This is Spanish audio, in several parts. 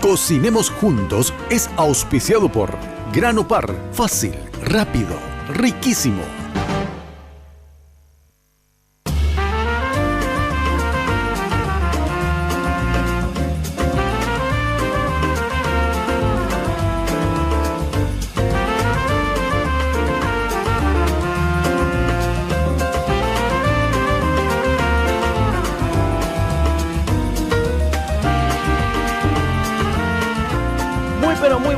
Cocinemos Juntos es auspiciado por Grano Par, fácil, rápido, riquísimo.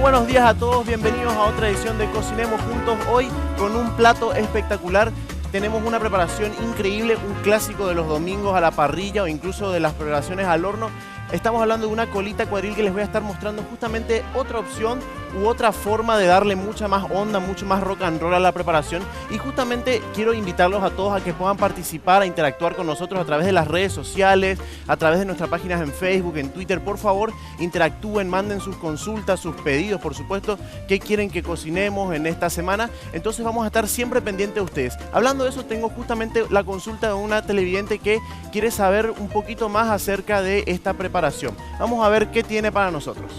Buenos días a todos, bienvenidos a otra edición de Cocinemos Juntos. Hoy con un plato espectacular. Tenemos una preparación increíble, un clásico de los domingos a la parrilla o incluso de las preparaciones al horno. Estamos hablando de una colita cuadril que les voy a estar mostrando justamente otra opción u otra forma de darle mucha más onda, mucho más rock and roll a la preparación. Y justamente quiero invitarlos a todos a que puedan participar, a interactuar con nosotros a través de las redes sociales, a través de nuestras páginas en Facebook, en Twitter. Por favor, interactúen, manden sus consultas, sus pedidos, por supuesto, qué quieren que cocinemos en esta semana. Entonces vamos a estar siempre pendientes de ustedes. Hablando de eso, tengo justamente la consulta de una televidente que quiere saber un poquito más acerca de esta preparación. Vamos a ver qué tiene para nosotros.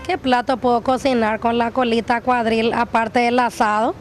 ¿Qué plato puedo cocinar con la colita cuadril aparte del asado?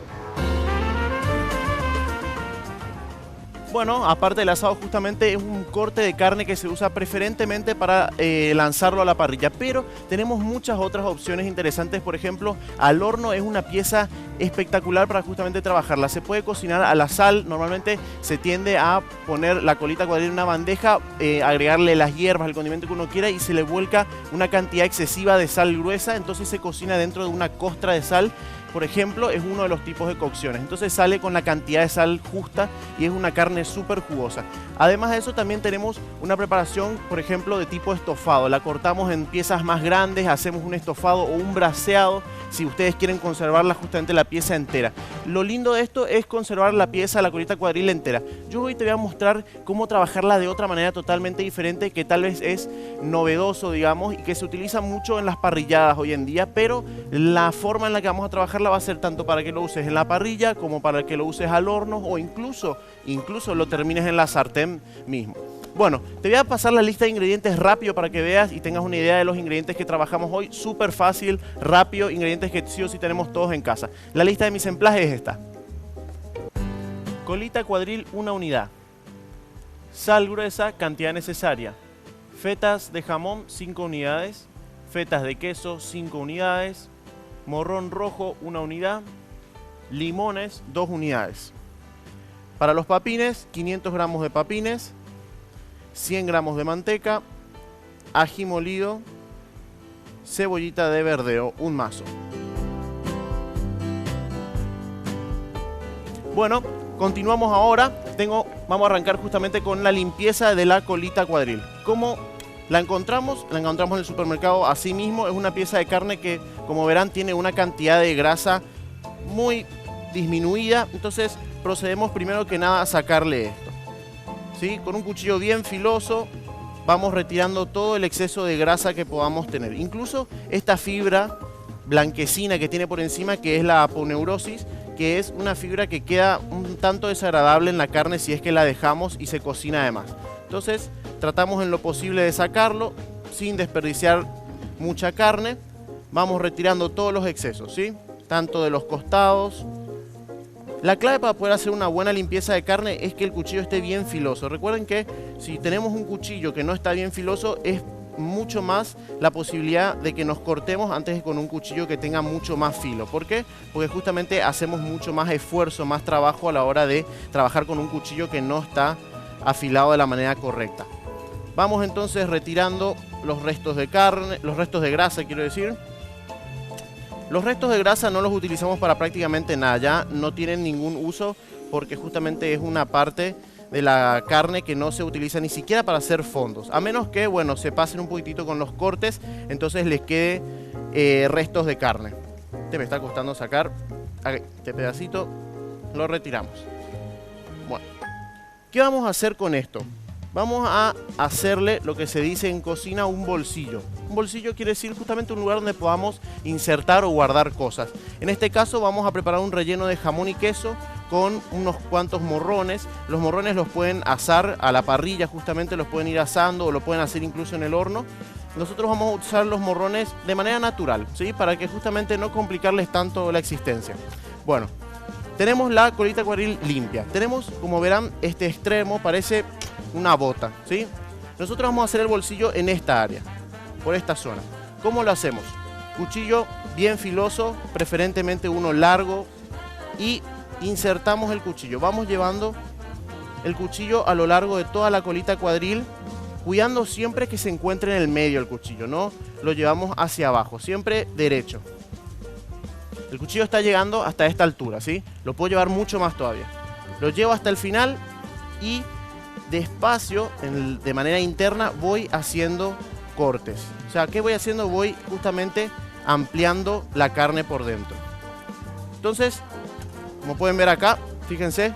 Bueno, aparte del asado, justamente es un corte de carne que se usa preferentemente para lanzarlo a la parrilla, pero tenemos muchas otras opciones interesantes. Por ejemplo, al horno es una pieza espectacular para justamente trabajarla. Se puede cocinar a la sal. Normalmente se tiende a poner la colita cuadril en una bandeja, agregarle las hierbas, el condimento que uno quiera y se le vuelca una cantidad excesiva de sal gruesa. Entonces se cocina dentro de una costra de sal. Por ejemplo, es uno de los tipos de cocciones. Entonces sale con la cantidad de sal justa y es una carne súper jugosa. Además de eso, también tenemos una preparación, por ejemplo, de tipo estofado. La cortamos en piezas más grandes, hacemos un estofado o un braseado, si ustedes quieren conservarla justamente la pieza entera. Lo lindo de esto es conservar la pieza, la colita cuadril entera. Yo hoy te voy a mostrar cómo trabajarla de otra manera totalmente diferente, que tal vez es novedoso, digamos, y que se utiliza mucho en las parrilladas hoy en día, pero la forma en la que vamos a trabajarla va a ser tanto para que lo uses en la parrilla como para que lo uses al horno o incluso lo termines en la sartén mismo. Bueno, te voy a pasar la lista de ingredientes rápido para que veas y tengas una idea de los ingredientes que trabajamos hoy. Súper fácil, rápido, ingredientes que sí o sí tenemos todos en casa. La lista de mise en place es esta. Colita cuadril, 1 unidad. Sal gruesa, cantidad necesaria. Fetas de jamón, 5 unidades. Fetas de queso, 5 unidades. Morrón rojo, 1 unidad. Limones, 2 unidades. Para los papines, 500 gramos de papines. 100 gramos de manteca, ají molido, cebollita de verdeo, un mazo. Bueno, continuamos ahora. Vamos a arrancar justamente con la limpieza de la colita cuadril. ¿Cómo la encontramos? La encontramos en el supermercado así mismo. Es una pieza de carne que, como verán, tiene una cantidad de grasa muy disminuida. Entonces procedemos primero que nada a sacarle esto. ¿Sí? Con un cuchillo bien filoso vamos retirando todo el exceso de grasa que podamos tener. Incluso esta fibra blanquecina que tiene por encima, que es la aponeurosis, que es una fibra que queda un tanto desagradable en la carne si es que la dejamos y se cocina además. Entonces tratamos en lo posible de sacarlo sin desperdiciar mucha carne. Vamos retirando todos los excesos, ¿sí? Tanto de los costados. La clave para poder hacer una buena limpieza de carne es que el cuchillo esté bien filoso. Recuerden que si tenemos un cuchillo que no está bien filoso, es mucho más la posibilidad de que nos cortemos antes que con un cuchillo que tenga mucho más filo. ¿Por qué? Porque justamente hacemos mucho más esfuerzo, más trabajo a la hora de trabajar con un cuchillo que no está afilado de la manera correcta. Vamos entonces retirando los restos de carne, los restos de grasa, quiero decir. Los restos de grasa no los utilizamos para prácticamente nada, ya no tienen ningún uso porque justamente es una parte de la carne que no se utiliza ni siquiera para hacer fondos, a menos que, bueno, se pasen un poquitito con los cortes, entonces les quede restos de carne. Este me está costando sacar, este pedacito lo retiramos. Bueno, ¿qué vamos a hacer con esto? Vamos a hacerle lo que se dice en cocina un bolsillo. Un bolsillo quiere decir justamente un lugar donde podamos insertar o guardar cosas. En este caso vamos a preparar un relleno de jamón y queso con unos cuantos morrones. Los morrones los pueden asar a la parrilla, justamente los pueden ir asando o lo pueden hacer incluso en el horno. Nosotros vamos a usar los morrones de manera natural, ¿sí? Para que justamente no complicarles tanto la existencia. Bueno, tenemos la colita cuadril limpia. Tenemos, como verán, este extremo parece una bota, ¿sí? Nosotros vamos a hacer el bolsillo en esta área, por esta zona. ¿Cómo lo hacemos? Cuchillo bien filoso, preferentemente uno largo, y insertamos el cuchillo. Vamos llevando el cuchillo a lo largo de toda la colita cuadril, cuidando siempre que se encuentre en el medio el cuchillo, no lo llevamos hacia abajo, siempre derecho. El cuchillo está llegando hasta esta altura, ¿sí? Lo puedo llevar mucho más todavía. Lo llevo hasta el final y despacio, de manera interna, voy haciendo cortes. O sea, ¿qué voy haciendo? Voy justamente ampliando la carne por dentro. Entonces, como pueden ver acá, fíjense,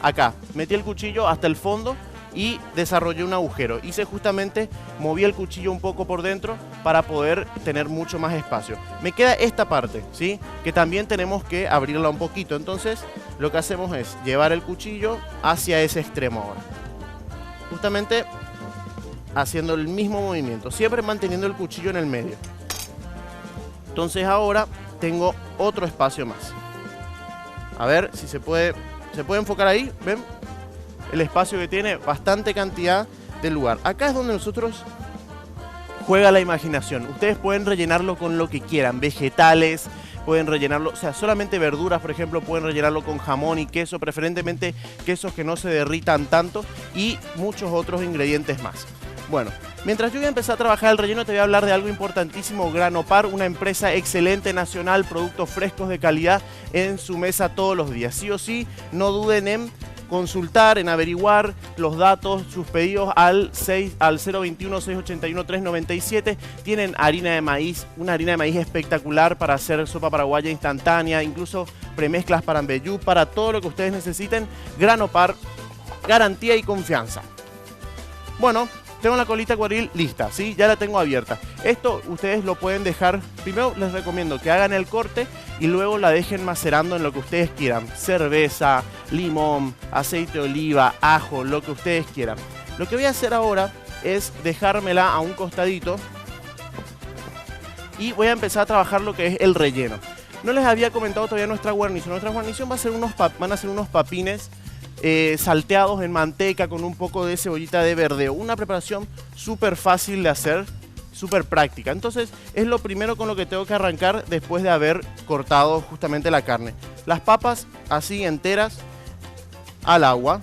acá metí el cuchillo hasta el fondo y desarrollé un agujero. Hice justamente, moví el cuchillo un poco por dentro para poder tener mucho más espacio. Me queda esta parte, ¿sí? Que también tenemos que abrirla un poquito. Entonces, lo que hacemos es llevar el cuchillo hacia ese extremo ahora. Justamente haciendo el mismo movimiento, siempre manteniendo el cuchillo en el medio. Entonces ahora tengo otro espacio más. A ver si se puede enfocar ahí, ¿ven? El espacio que tiene, bastante cantidad de lugar. Acá es donde nosotros juega la imaginación. Ustedes pueden rellenarlo con lo que quieran, vegetales, pueden rellenarlo, o sea, solamente verduras, por ejemplo, pueden rellenarlo con jamón y queso, preferentemente quesos que no se derritan tanto, y muchos otros ingredientes más. Bueno, mientras yo voy a empezar a trabajar el relleno, te voy a hablar de algo importantísimo. Granopar, una empresa excelente nacional, productos frescos de calidad en su mesa todos los días. Sí o sí, no duden en consultar, en averiguar los datos, sus pedidos al 021-681-397. Tienen harina de maíz, una harina de maíz espectacular para hacer sopa paraguaya instantánea, incluso premezclas para mbejú, para todo lo que ustedes necesiten. Granopar, garantía y confianza. Bueno, tengo la colita cuadril lista, ¿sí? Ya la tengo abierta. Esto ustedes lo pueden dejar, primero les recomiendo que hagan el corte y luego la dejen macerando en lo que ustedes quieran. Cerveza, limón, aceite de oliva, ajo, lo que ustedes quieran. Lo que voy a hacer ahora es dejármela a un costadito y voy a empezar a trabajar lo que es el relleno. No les había comentado todavía nuestra guarnición. Nuestra guarnición van a ser unos papines salteados en manteca con un poco de cebollita de verdeo. Una preparación súper fácil de hacer, súper práctica. Entonces es lo primero con lo que tengo que arrancar después de haber cortado justamente la carne. Las papas así enteras al agua,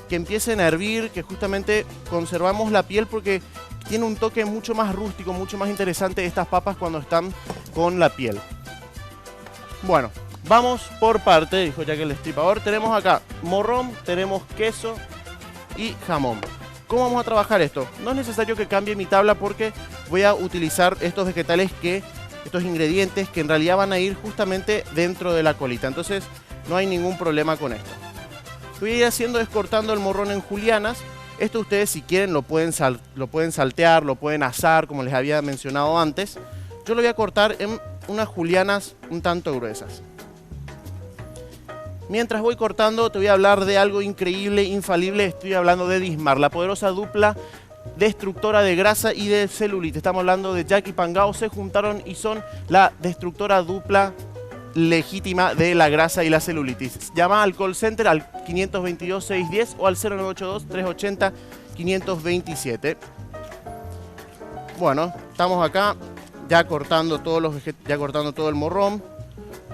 que empiecen a hervir, que justamente conservamos la piel porque tiene un toque mucho más rústico, mucho más interesante estas papas cuando están con la piel. Bueno, vamos por parte, dijo Jack el Destripador. Tenemos acá morrón, tenemos queso y jamón. ¿Cómo vamos a trabajar esto? No es necesario que cambie mi tabla porque voy a utilizar estos vegetales, estos ingredientes que en realidad van a ir justamente dentro de la colita. Entonces no hay ningún problema con esto. Lo que voy a ir haciendo es cortando el morrón en julianas. Esto ustedes si quieren lo pueden saltear, lo pueden asar, como les había mencionado antes. Yo lo voy a cortar en unas julianas un tanto gruesas. Mientras voy cortando te voy a hablar de algo increíble, infalible. Estoy hablando de Dismar, la poderosa dupla destructora de grasa y de celulitis. Estamos hablando de Jack y Pangao, se juntaron y son la destructora dupla legítima de la grasa y la celulitis. Llama al call center al 522-610 o al 0982-380-527. Bueno, estamos acá ya cortando todo el morrón.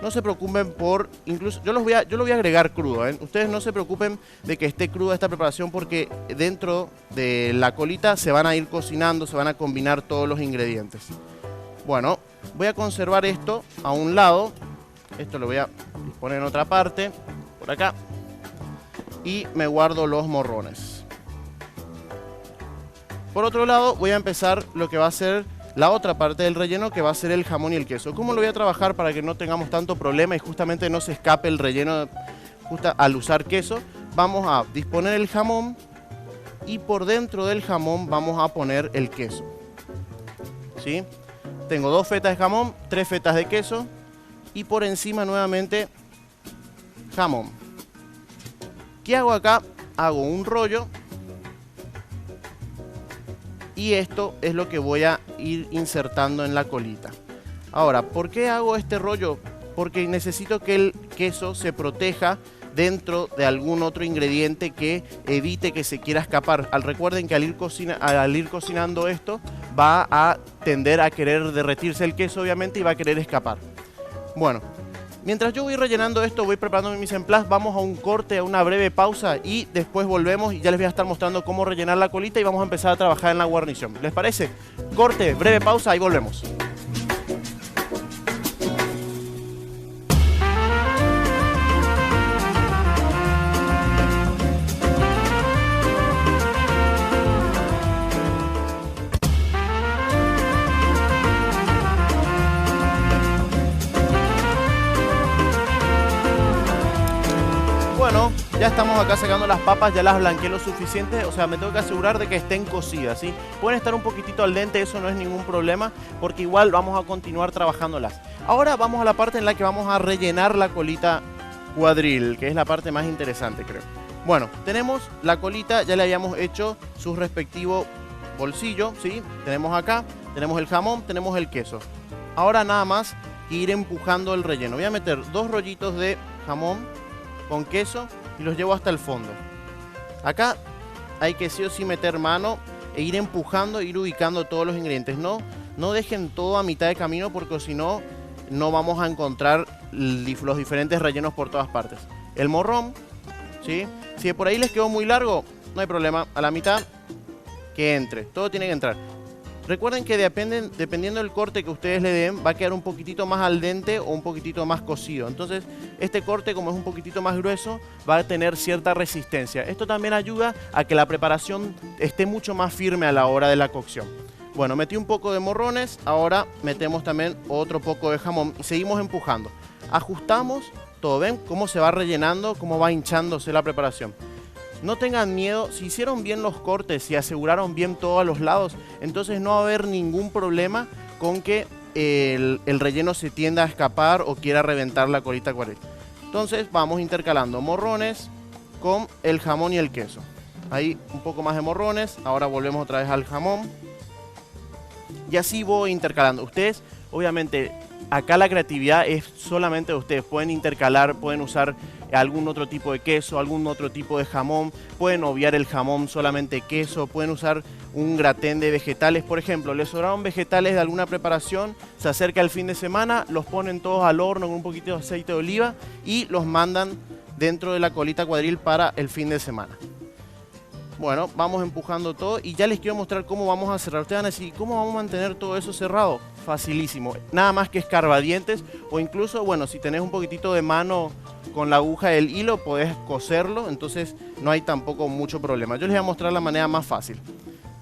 No se preocupen por, incluso yo lo voy a agregar crudo, ¿eh? Ustedes no se preocupen de que esté cruda esta preparación porque dentro de la colita se van a ir cocinando, se van a combinar todos los ingredientes. Bueno, voy a conservar esto a un lado. Esto lo voy a poner en otra parte, por acá. Y me guardo los morrones. Por otro lado, voy a empezar lo que va a ser la otra parte del relleno, que va a ser el jamón y el queso. ¿Cómo lo voy a trabajar para que no tengamos tanto problema y justamente no se escape el relleno al usar queso? Vamos a disponer el jamón y por dentro del jamón vamos a poner el queso. ¿Sí? Tengo 2 fetas de jamón, 3 fetas de queso y por encima nuevamente jamón. ¿Qué hago acá? Hago un rollo. Y esto es lo que voy a ir insertando en la colita. Ahora, ¿por qué hago este rollo? Porque necesito que el queso se proteja dentro de algún otro ingrediente que evite que se quiera escapar. Recuerden que al ir cocinando esto va a tender a querer derretirse el queso, obviamente, y va a querer escapar. Bueno, mientras yo voy rellenando esto, voy preparando mi mise en place, vamos a un corte, a una breve pausa y después volvemos y ya les voy a estar mostrando cómo rellenar la colita y vamos a empezar a trabajar en la guarnición. ¿Les parece? Corte, breve pausa y volvemos. Bueno, ya estamos acá sacando las papas, ya las blanqueé lo suficiente, o sea, me tengo que asegurar de que estén cocidas, ¿sí? Pueden estar un poquitito al dente, eso no es ningún problema, porque igual vamos a continuar trabajándolas. Ahora vamos a la parte en la que vamos a rellenar la colita cuadril, que es la parte más interesante, creo. Bueno, tenemos la colita, ya le habíamos hecho su respectivo bolsillo, ¿sí? Tenemos acá, tenemos el jamón, tenemos el queso. Ahora nada más que ir empujando el relleno. Voy a meter 2 rollitos de jamón con queso y los llevo hasta el fondo. Acá hay que sí o sí meter mano e ir empujando, ir ubicando todos los ingredientes. No dejen todo a mitad de camino porque si no, no vamos a encontrar los diferentes rellenos por todas partes. El morrón, ¿sí? Si por ahí les quedó muy largo, no hay problema. A la mitad, que entre. Todo tiene que entrar. Recuerden que dependiendo del corte que ustedes le den, va a quedar un poquitito más al dente o un poquitito más cocido. Entonces, este corte, como es un poquitito más grueso, va a tener cierta resistencia. Esto también ayuda a que la preparación esté mucho más firme a la hora de la cocción. Bueno, metí un poco de morrones, ahora metemos también otro poco de jamón y seguimos empujando. Ajustamos todo, ¿ven cómo se va rellenando, cómo va hinchándose la preparación? No tengan miedo, si hicieron bien los cortes y aseguraron bien todos los lados, entonces no va a haber ningún problema con que el relleno se tienda a escapar o quiera reventar la colita cuadril. Entonces vamos intercalando morrones con el jamón y el queso. Ahí un poco más de morrones, ahora volvemos otra vez al jamón. Y así voy intercalando. Ustedes, obviamente, acá la creatividad es solamente de ustedes. Pueden intercalar, pueden usar algún otro tipo de queso, algún otro tipo de jamón. Pueden obviar el jamón, solamente queso. Pueden usar un gratén de vegetales. Por ejemplo, les sobraron vegetales de alguna preparación, se acerca el fin de semana, los ponen todos al horno con un poquito de aceite de oliva y los mandan dentro de la colita cuadril para el fin de semana. Bueno, vamos empujando todo y ya les quiero mostrar cómo vamos a cerrar. Ustedes van a decir, ¿cómo vamos a mantener todo eso cerrado? Facilísimo. Nada más que escarbadientes o incluso, bueno, si tenés un poquitito de mano con la aguja del hilo, podés coserlo, entonces no hay tampoco mucho problema. Yo les voy a mostrar la manera más fácil.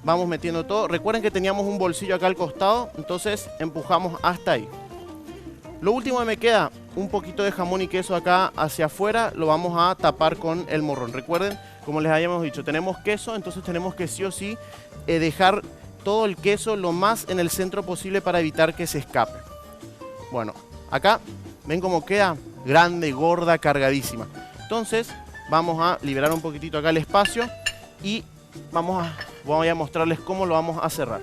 Vamos metiendo todo. Recuerden que teníamos un bolsillo acá al costado, entonces empujamos hasta ahí. Lo último que me queda, un poquito de jamón y queso acá hacia afuera, lo vamos a tapar con el morrón. Recuerden, como les habíamos dicho, tenemos queso, entonces tenemos que sí o sí dejar todo el queso lo más en el centro posible para evitar que se escape. Bueno, acá, ven cómo queda grande, gorda, cargadísima. Entonces, vamos a liberar un poquitito acá el espacio y voy a mostrarles cómo lo vamos a cerrar.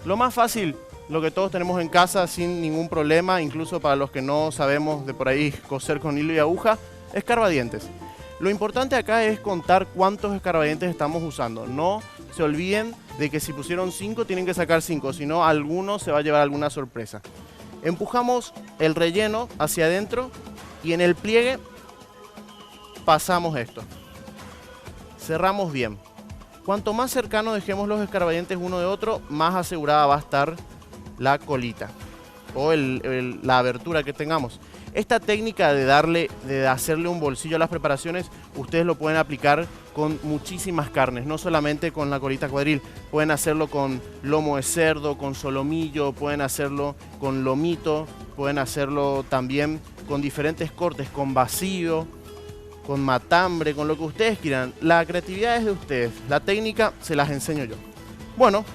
Lo más fácil, lo que todos tenemos en casa sin ningún problema, incluso para los que no sabemos de por ahí coser con hilo y aguja, escarbadientes. Lo importante acá es contar cuántos escarbadientes estamos usando. No se olviden de que si pusieron 5 tienen que sacar 5, si no alguno se va a llevar alguna sorpresa. Empujamos el relleno hacia adentro y en el pliegue pasamos esto. Cerramos bien. Cuanto más cercano dejemos los escarbadientes uno de otro, más asegurada va a estar la colita o la abertura que tengamos. Esta técnica de hacerle un bolsillo a las preparaciones, ustedes lo pueden aplicar con muchísimas carnes, no solamente con la colita cuadril. Pueden hacerlo con lomo de cerdo, con solomillo, pueden hacerlo con lomito, pueden hacerlo también con diferentes cortes, con vacío, con matambre, con lo que ustedes quieran. La creatividad es de ustedes, la técnica se las enseño yo. Bueno,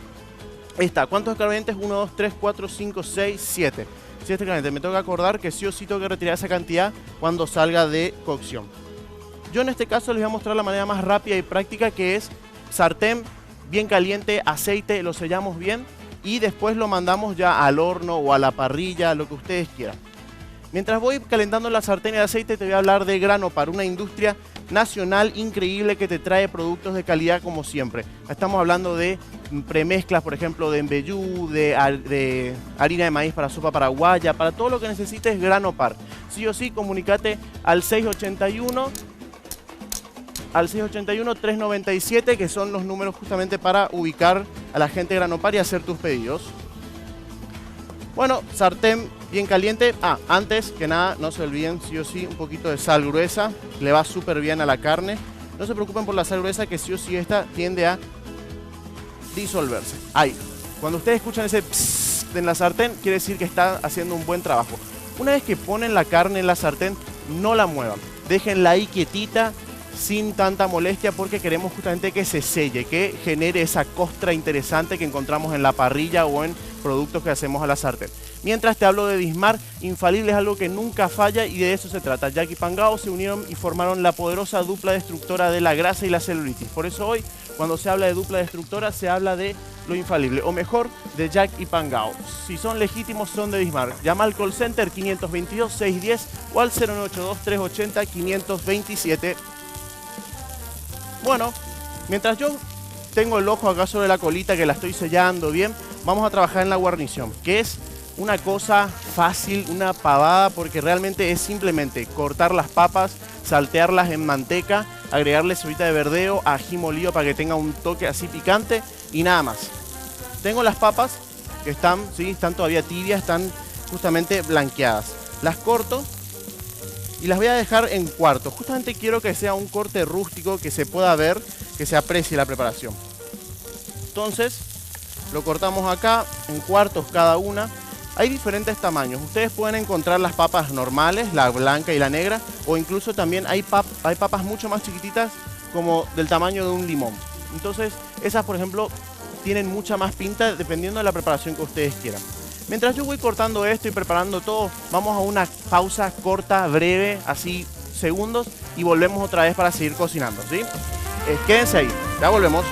ahí está. ¿Cuántos escarbadientes? 1, 2, 3, 4, 5, 6, 7. 7 escarbadientes. Me tengo que acordar que sí o sí tengo que retirar esa cantidad cuando salga de cocción. Yo en este caso les voy a mostrar la manera más rápida y práctica, que es sartén bien caliente, aceite, lo sellamos bien y después lo mandamos ya al horno o a la parrilla, lo que ustedes quieran. Mientras voy calentando la sartén y el aceite, te voy a hablar de Granopar, una industria nacional increíble que te trae productos de calidad como siempre. Estamos hablando de premezclas, por ejemplo, de embellú, de harina de maíz para sopa paraguaya, para todo lo que necesites, Granopar. Sí o sí, comunícate al 681-397, que son los números justamente para ubicar a la gente de Granopar y hacer tus pedidos. Bueno, sartén bien caliente. Antes que nada, no se olviden, sí o sí, un poquito de sal gruesa. Le va súper bien a la carne. No se preocupen por la sal gruesa, que sí o sí esta tiende a disolverse. Ahí. Cuando ustedes escuchan ese psst en la sartén, quiere decir que está haciendo un buen trabajo. Una vez que ponen la carne en la sartén, no la muevan. Déjenla ahí quietita, sin tanta molestia, porque queremos justamente que se selle, que genere esa costra interesante que encontramos en la parrilla o en productos que hacemos a la sartén. Mientras te hablo de Dismar, infalible, es algo que nunca falla y de eso se trata. Jack y Pangao se unieron y formaron la poderosa dupla destructora de la grasa y la celulitis. Por eso hoy, cuando se habla de dupla destructora, se habla de lo infalible, o mejor, de Jack y Pangao. Si son legítimos, son de Dismar. Llama al call center 522-610 o al 0982-380-527. Bueno, mientras yo tengo el ojo acá sobre la colita, que la estoy sellando bien, vamos a trabajar en la guarnición, que es una cosa fácil, una pavada, porque realmente es simplemente cortar las papas, saltearlas en manteca, agregarle cebollita de verdeo, ají molido para que tenga un toque así picante y nada más. Tengo las papas que están todavía tibias, están justamente blanqueadas. Las corto y las voy a dejar en cuartos. Justamente quiero que sea un corte rústico, que se pueda ver, que se aprecie la preparación. Entonces, lo cortamos acá en cuartos cada una. Hay diferentes tamaños. Ustedes pueden encontrar las papas normales, la blanca y la negra, o incluso también hay papas mucho más chiquititas, como del tamaño de un limón. Entonces, esas, por ejemplo, tienen mucha más pinta dependiendo de la preparación que ustedes quieran. Mientras yo voy cortando esto y preparando todo, vamos a una pausa corta, breve, así segundos, y volvemos otra vez para seguir cocinando, ¿sí? Quédense ahí, ya volvemos.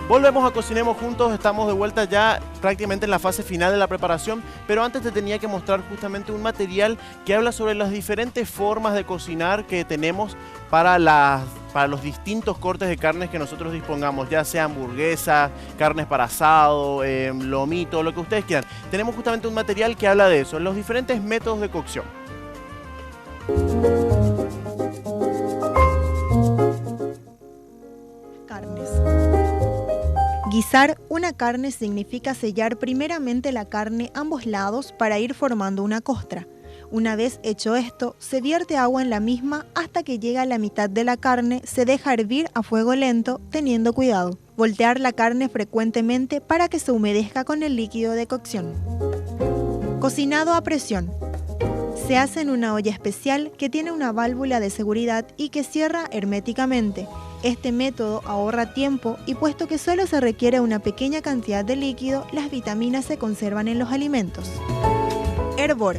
Volvemos a Cocinemos Juntos, estamos de vuelta ya prácticamente en la fase final de la preparación, pero antes te tenía que mostrar justamente un material que habla sobre las diferentes formas de cocinar que tenemos para los distintos cortes de carnes que nosotros dispongamos, ya sea hamburguesas, carnes para asado, lomito, lo que ustedes quieran. Tenemos justamente un material que habla de eso, los diferentes métodos de cocción. Carnes. Guisar una carne significa sellar primeramente la carne ambos lados para ir formando una costra. Una vez hecho esto, se vierte agua en la misma hasta que llega a la mitad de la carne, se deja hervir a fuego lento, teniendo cuidado. Voltear la carne frecuentemente para que se humedezca con el líquido de cocción. Cocinado a presión. Se hace en una olla especial que tiene una válvula de seguridad y que cierra herméticamente. Este método ahorra tiempo y puesto que solo se requiere una pequeña cantidad de líquido, las vitaminas se conservan en los alimentos. Hervor.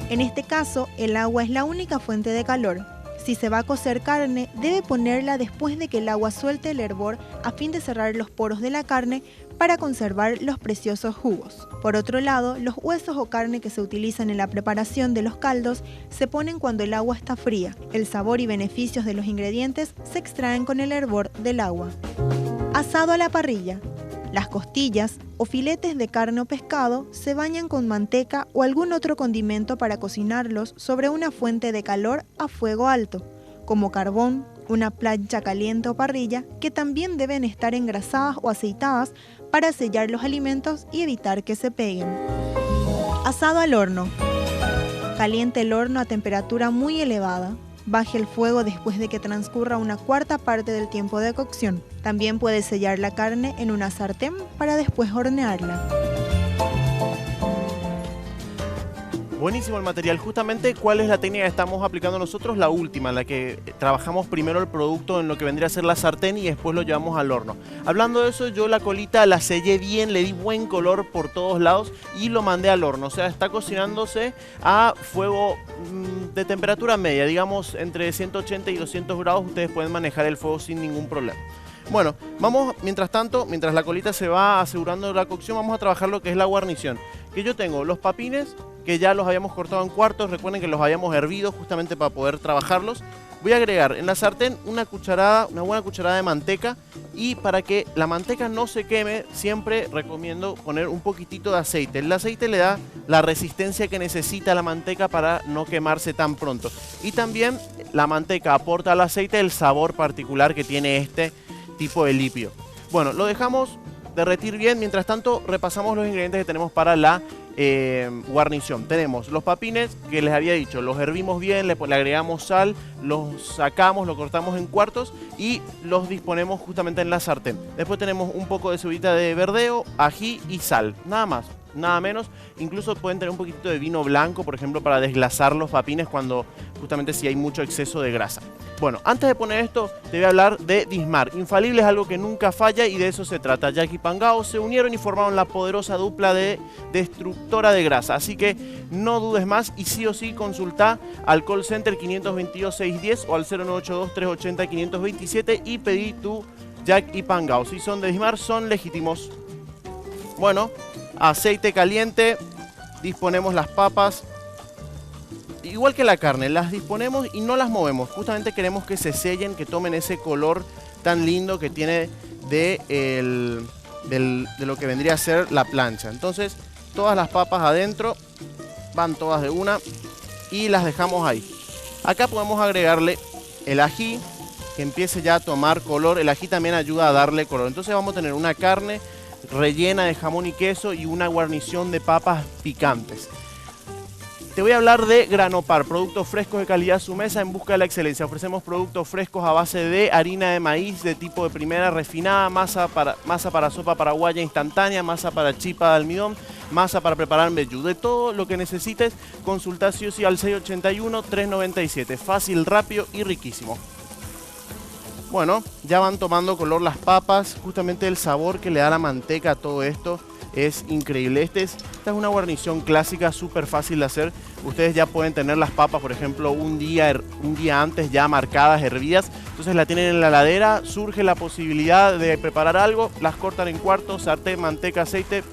En este caso, el agua es la única fuente de calor. Si se va a cocer carne, debe ponerla después de que el agua suelte el hervor a fin de cerrar los poros de la carne para conservar los preciosos jugos. Por otro lado, los huesos o carne que se utilizan en la preparación de los caldos se ponen cuando el agua está fría. El sabor y beneficios de los ingredientes se extraen con el hervor del agua. Asado a la parrilla. Las costillas o filetes de carne o pescado se bañan con manteca o algún otro condimento para cocinarlos sobre una fuente de calor a fuego alto, como carbón, una plancha caliente o parrilla, que también deben estar engrasadas o aceitadas para sellar los alimentos y evitar que se peguen. Asado al horno. Caliente el horno a temperatura muy elevada. Baje el fuego después de que transcurra una cuarta parte del tiempo de cocción. También puede sellar la carne en una sartén para después hornearla. Buenísimo el material. Justamente, ¿cuál es la técnica que estamos aplicando nosotros? La última, en la que trabajamos primero el producto en lo que vendría a ser la sartén y después lo llevamos al horno. Hablando de eso, yo la colita la sellé bien, le di buen color por todos lados y lo mandé al horno. O sea, está cocinándose a fuego de temperatura media, digamos entre 180 y 200 grados. Ustedes pueden manejar el fuego sin ningún problema. Bueno, vamos, mientras tanto, mientras la colita se va asegurando la cocción, vamos a trabajar lo que es la guarnición. Que yo tengo los papines, que ya los habíamos cortado en cuartos, recuerden que los habíamos hervido justamente para poder trabajarlos. Voy a agregar en la sartén una buena cucharada de manteca, y para que la manteca no se queme, siempre recomiendo poner un poquitito de aceite. El aceite le da la resistencia que necesita la manteca para no quemarse tan pronto. Y también la manteca aporta al aceite el sabor particular que tiene este tipo de lípido. Bueno, lo dejamos derretir bien. Mientras tanto, repasamos los ingredientes que tenemos para la guarnición. Tenemos los papines que les había dicho, los hervimos bien, le agregamos sal, los sacamos, lo cortamos en cuartos y los disponemos justamente en la sartén. Después tenemos un poco de cebollita de verdeo, ají y sal, nada más, nada menos. Incluso pueden tener un poquito de vino blanco, por ejemplo, para desglasar los papines cuando justamente si hay mucho exceso de grasa. Bueno, antes de poner esto, te voy a hablar de Dismar. Infalible es algo que nunca falla y de eso se trata. Jack y Pangao se unieron y formaron la poderosa dupla de destructora de grasa. Así que no dudes más y sí o sí consulta al call center 522-610 o al 0982-380-527 y pedí tu Jack y Pangao. Si son de Dismar, son legítimos. Bueno, aceite caliente, disponemos las papas. Igual que la carne, las disponemos y no las movemos. Justamente queremos que se sellen, que tomen ese color tan lindo que tiene de lo que vendría a ser la plancha. Entonces, todas las papas adentro, van todas de una y las dejamos ahí. Acá podemos agregarle el ají, que empiece ya a tomar color. El ají también ayuda a darle color. Entonces vamos a tener una carne rellena de jamón y queso y una guarnición de papas picantes. Te voy a hablar de Granopar, productos frescos de calidad a su mesa en busca de la excelencia. Ofrecemos productos frescos a base de harina de maíz de tipo de primera refinada, masa para sopa paraguaya instantánea, masa para chipa de almidón, masa para preparar mbejú. De todo lo que necesites, consulta sí o sí al 681-397. Fácil, rápido y riquísimo. Bueno, ya van tomando color las papas. Justamente el sabor que le da la manteca a todo esto es increíble. Esta es una guarnición clásica, súper fácil de hacer. Ustedes ya pueden tener las papas, por ejemplo, un día antes ya marcadas, hervidas. Entonces la tienen en la heladera, surge la posibilidad de preparar algo, las cortan en cuartos, sartén, manteca, aceite,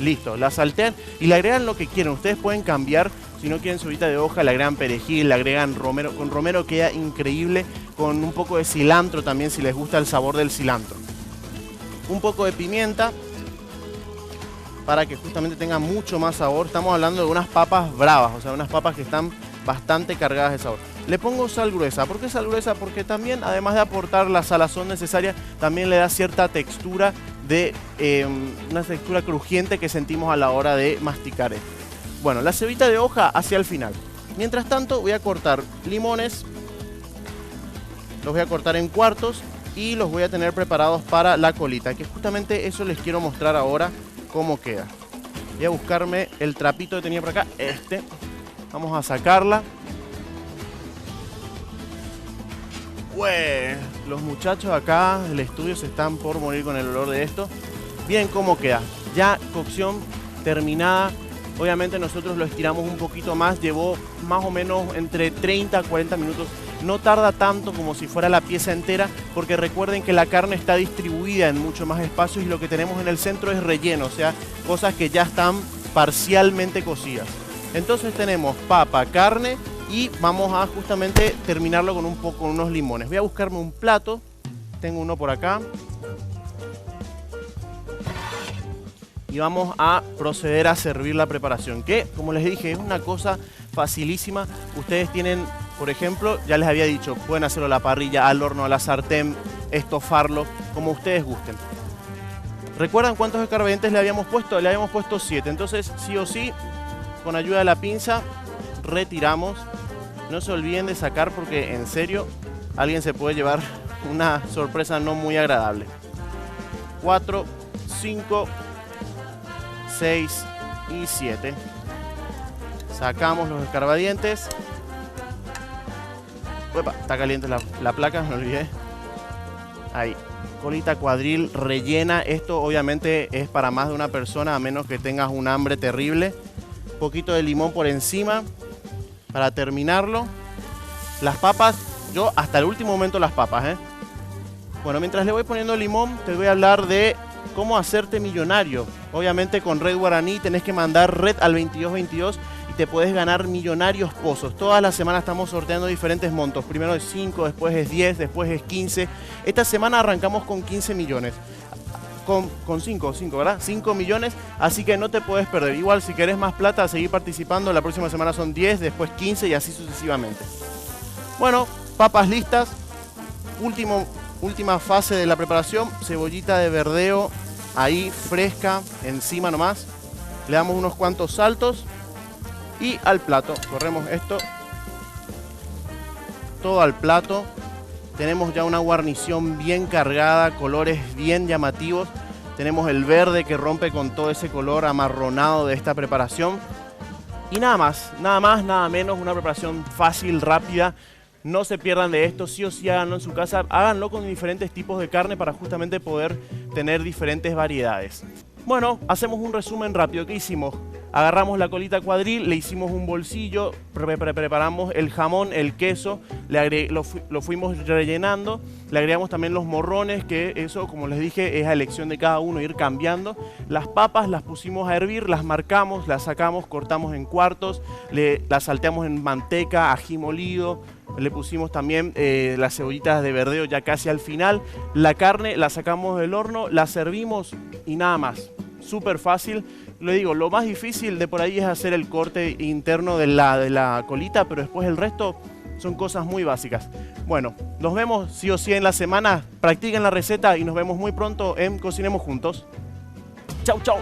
listo. Las saltean y le agregan lo que quieran. Ustedes pueden cambiar, si no quieren cebollita de hoja, le agregan perejil, le agregan romero. Con romero queda increíble, con un poco de cilantro también, si les gusta el sabor del cilantro. Un poco de pimienta, para que justamente tenga mucho más sabor. Estamos hablando de unas papas bravas, o sea, unas papas que están bastante cargadas de sabor. Le pongo sal gruesa. ¿Por qué sal gruesa? Porque también, además de aportar la salazón necesaria, también le da cierta textura una textura crujiente que sentimos a la hora de masticar esto. Bueno, la cebollita de hoja hacia el final. Mientras tanto, voy a cortar limones. Los voy a cortar en cuartos y los voy a tener preparados para la colita, que justamente eso les quiero mostrar ahora cómo queda. Voy a buscarme el trapito que tenía por acá, vamos a sacarla. Pues los muchachos acá del estudio se están por morir con el olor de esto. Miren cómo queda, ya cocción terminada. Obviamente nosotros lo estiramos un poquito más, llevó más o menos entre 30 a 40 minutos. No tarda tanto como si fuera la pieza entera, porque recuerden que la carne está distribuida en mucho más espacios y lo que tenemos en el centro es relleno, o sea, cosas que ya están parcialmente cocidas. Entonces tenemos papa, carne y vamos a justamente terminarlo con unos limones. Voy a buscarme un plato, tengo uno por acá. Y vamos a proceder a servir la preparación, que como les dije es una cosa facilísima. Ustedes tienen, por ejemplo, ya les había dicho, pueden hacerlo a la parrilla, al horno, a la sartén, estofarlo, como ustedes gusten. ¿Recuerdan cuántos escarbadientes le habíamos puesto? Le habíamos puesto 7, entonces sí o sí, con ayuda de la pinza, retiramos No se olviden de sacar porque en serio alguien se puede llevar una sorpresa no muy agradable. 4, 5, 6 y 7. Sacamos los escarbadientes. Uepa, está caliente la placa, me olvidé. Ahí. Colita cuadril rellena. Esto obviamente es para más de una persona, a menos que tengas un hambre terrible. Un poquito de limón por encima para terminarlo. Las papas, yo hasta el último momento las papas, Bueno, mientras le voy poniendo limón, te voy a hablar de cómo hacerte millonario. Obviamente con Red Guaraní tenés que mandar red al 2222 y te puedes ganar millonarios pozos. Todas las semanas estamos sorteando diferentes montos. Primero es 5, después es 10, después es 15. Esta semana arrancamos con 15 millones. Con 5, ¿verdad? 5 millones, así que no te puedes perder. Igual si querés más plata, seguir participando. La próxima semana son 10, después 15 y así sucesivamente. Bueno, papas listas. Última fase de la preparación, cebollita de verdeo ahí fresca, encima nomás. Le damos unos cuantos saltos y al plato. Corremos esto todo al plato. Tenemos ya una guarnición bien cargada, colores bien llamativos. Tenemos el verde que rompe con todo ese color amarronado de esta preparación. Y nada más, nada menos, una preparación fácil, rápida. No se pierdan de esto, sí o sí háganlo en su casa, háganlo con diferentes tipos de carne para justamente poder tener diferentes variedades. Bueno, hacemos un resumen rápido. ¿Qué hicimos? Agarramos la colita cuadril, le hicimos un bolsillo, preparamos el jamón, el queso, lo fuimos rellenando, le agregamos también los morrones, que eso, como les dije, es a elección de cada uno ir cambiando. Las papas las pusimos a hervir, las marcamos, las sacamos, cortamos en cuartos, las salteamos en manteca, ají molido, le pusimos también las cebollitas de verdeo ya casi al final. La carne la sacamos del horno, la servimos y nada más. Súper fácil. Le digo, lo más difícil de por ahí es hacer el corte interno de la colita, pero después el resto son cosas muy básicas. Bueno, nos vemos sí o sí en la semana. Practiquen la receta y nos vemos muy pronto en Cocinemos Juntos. Chau, chau.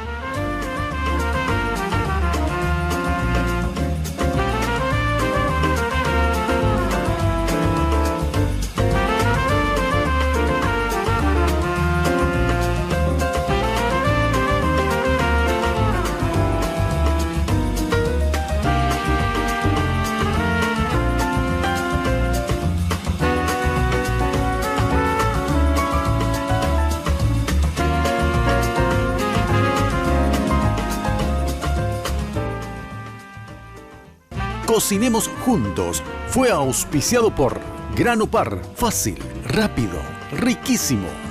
Cocinemos Juntos fue auspiciado por Grano Par, fácil, rápido, riquísimo.